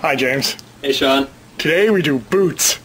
Hi, James. Hey, Sean. Today we do boots.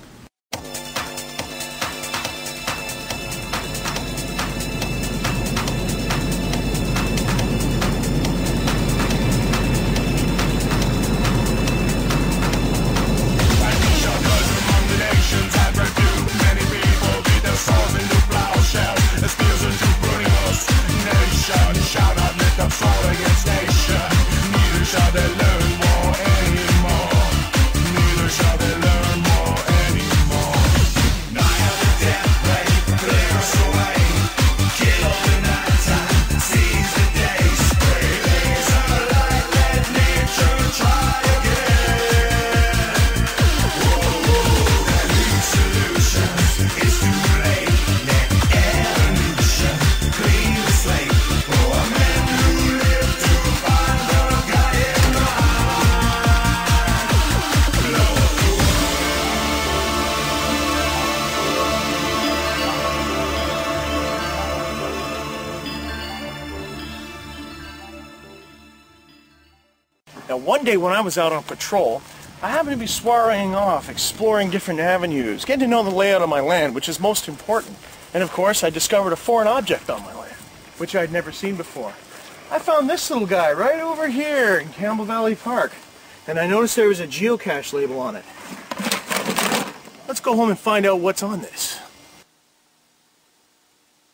Now, one day when I was out on patrol, I happened to be swarrying off, exploring different avenues, getting to know the layout of my land, which is most important. And of course, I discovered a foreign object on my land, which I'd never seen before. I found this little guy right over here in Campbell Valley Park, and I noticed there was a geocache label on it. Let's go home and find out what's on this.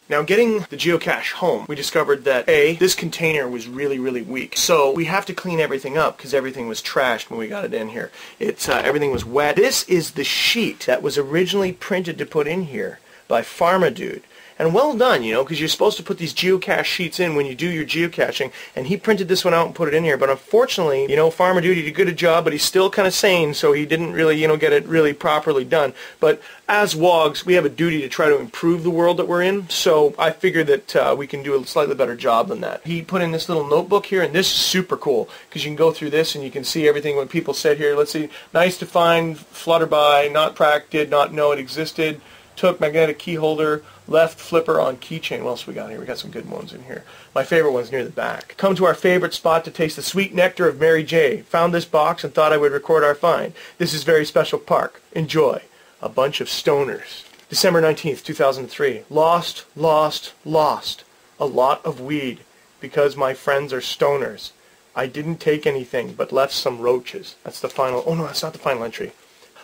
Now, getting the geocache home, we discovered that this container was really, really weak. So we have to clean everything up because everything was trashed when we got it in here. Everything was wet. This is the sheet that was originally printed to put in here by Pharmadude. And well done, you know, because you're supposed to put these geocache sheets in when you do your geocaching, and he printed this one out and put it in here. But unfortunately, you know, Pharmadude did a good job, but he's still kind of sane, so he didn't really, you know, get it really properly done. But as WOGs, we have a duty to try to improve the world that we're in, so I figured that we can do a slightly better job than that. He put in this little notebook here, and this is super cool, because you can go through this and you can see everything what people said here. Let's see, nice to find, flutter by, not track, did not know it existed, took magnetic key holder, left flipper on keychain. What else we got here? We got some good ones in here. My favorite one's near the back. Come to our favorite spot to taste the sweet nectar of Mary J. Found this box and thought I would record our find. This is very special park. Enjoy. A bunch of stoners. December 19th, 2003. Lost, lost, lost. A lot of weed because my friends are stoners. I didn't take anything but left some roaches. That's the final. Oh no, that's not the final entry.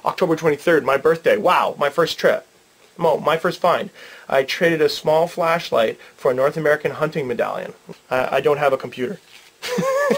October 23rd, my birthday. Wow, my first trip. My first find. I traded a small flashlight for a North American hunting medallion. I don't have a computer.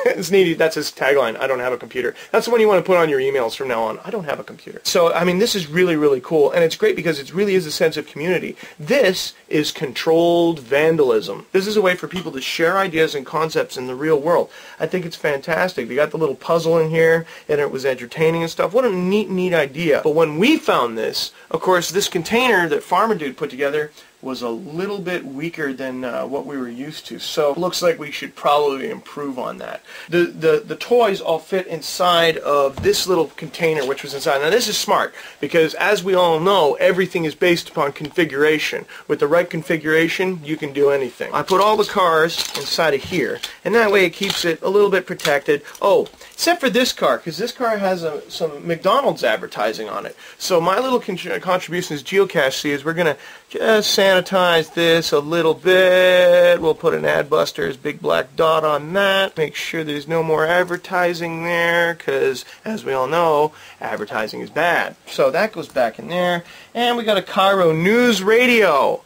It's neat. That's his tagline. I don't have a computer. That's the one you want to put on your emails from now on. I don't have a computer. So, I mean, this is really, really cool. And it's great because it really is a sense of community. This is controlled vandalism. This is a way for people to share ideas and concepts in the real world. I think it's fantastic. They got the little puzzle in here, and it was entertaining and stuff. What a neat, neat idea. But when we found this, of course, this container that Pharmadude put together was a little bit weaker than what we were used to. So it looks like we should probably improve on that. The toys all fit inside of this little container which was inside. Now this is smart because as we all know, everything is based upon configuration. With the right configuration, you can do anything. I put all the cars inside of here, and that way it keeps it a little bit protected. Oh, except for this car, because this car has some McDonald's advertising on it. So my little contribution as Geocache is we're going to just sanitize this a little bit. We'll put an Adbusters big black dot on that. Make sure there's no more advertising there, because as we all know, advertising is bad. So that goes back in there. And we got a Cairo News Radio.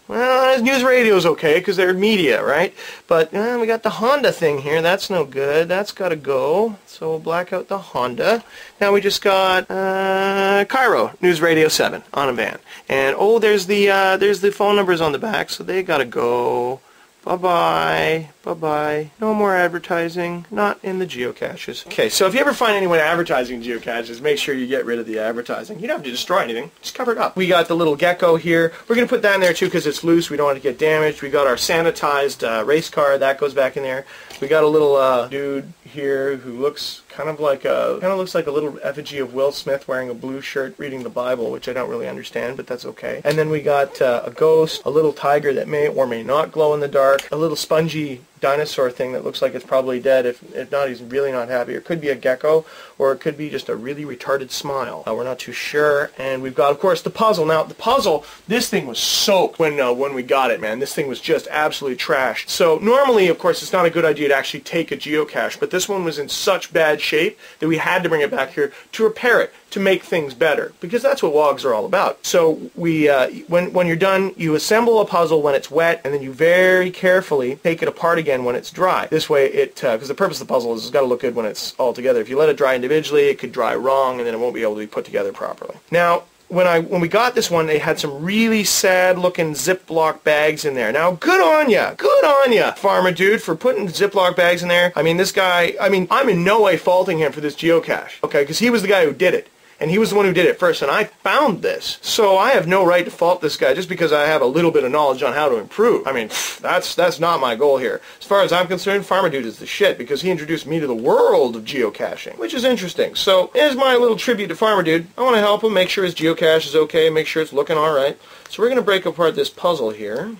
Well, news radio is okay because they're media, right? But we got the Honda thing here. That's no good. That's got to go. So we'll black out the Honda. Now we just got Cairo News Radio 7 on a van. And oh, there's the phone numbers on the back, so they got to go. Bye-bye. Bye-bye. No more advertising. Not in the geocaches. Okay, so if you ever find anyone advertising geocaches, make sure you get rid of the advertising. You don't have to destroy anything. Just cover it up. We got the little gecko here. We're going to put that in there too because it's loose. We don't want it to get damaged. We got our sanitized race car. That goes back in there. We got a little dude here who looks kind of like a little effigy of Will Smith wearing a blue shirt reading the Bible, which I don't really understand, but that's okay. And then we got a ghost, a little tiger that may or may not glow in the dark, a little spongy dinosaur thing that looks like it's probably dead. If not, he's really not happy. It could be a gecko, or it could be just a really retarded smile. We're not too sure. And we've got, of course, the puzzle. Now, the puzzle, this thing was soaked when we got it, man. This thing was just absolutely trashed. So normally, of course, it's not a good idea to actually take a geocache, but this one was in such bad shape that we had to bring it back here to repair it, to make things better, because that's what wogs are all about. So we, when you're done, you assemble a puzzle when it's wet, and then you very carefully take it apart again when it's dry. This way, because the purpose of the puzzle is it's got to look good when it's all together. If you let it dry individually, it could dry wrong, and then it won't be able to be put together properly. Now, when we got this one, they had some really sad-looking Ziploc bags in there. Now, good on ya, farmer dude, for putting Ziploc bags in there. I mean, this guy, I'm in no way faulting him for this geocache, okay, because he was the guy who did it. And he was the one who did it first, and I found this. So I have no right to fault this guy just because I have a little bit of knowledge on how to improve. I mean, that's not my goal here. As far as I'm concerned, Farmer Dude is the shit because he introduced me to the world of geocaching, which is interesting. So here's my little tribute to Farmer Dude. I want to help him make sure his geocache is okay, make sure it's looking all right. So we're going to break apart this puzzle here.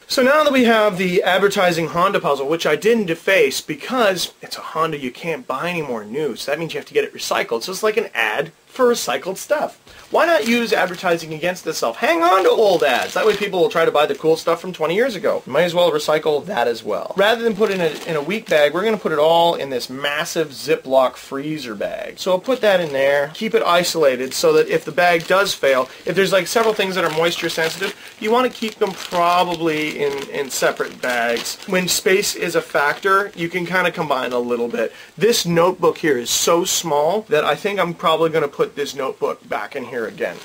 So now that we have the advertising Honda puzzle, which I didn't deface because it's a Honda you can't buy anymore new, so that means you have to get it recycled. So it's like an ad for recycled stuff. Why not use advertising against itself? Hang on to old ads. That way people will try to buy the cool stuff from 20 years ago. You might as well recycle that as well. Rather than put it in a weak bag, we're going to put it all in this massive Ziploc freezer bag. So I'll put that in there, keep it isolated so that if the bag does fail, if there's like several things that are moisture sensitive, you want to keep them probably in separate bags. When space is a factor, you can kind of combine a little bit. This notebook here is so small that I think I'm probably going to put this notebook back in here again.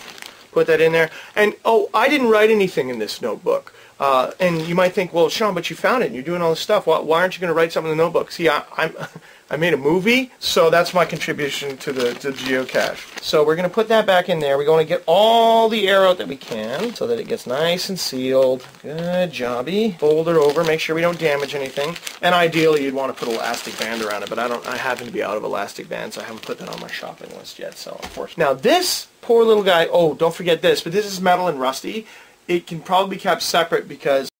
Put that in there. And, oh, I didn't write anything in this notebook. And you might think, well, Sean, but you found it and you're doing all this stuff. Why aren't you going to write something in the notebook? See, I made a movie, so that's my contribution to the geocache. So we're going to put that back in there. We're going to get all the air out that we can so that it gets nice and sealed. Good jobby. Fold it over, make sure we don't damage anything. And ideally, you'd want to put an elastic band around it, but I happen to be out of elastic bands, so I haven't put that on my shopping list yet, so unfortunately. Now this poor little guy, oh, don't forget this, but this is metal and rusty. It can probably be kept separate because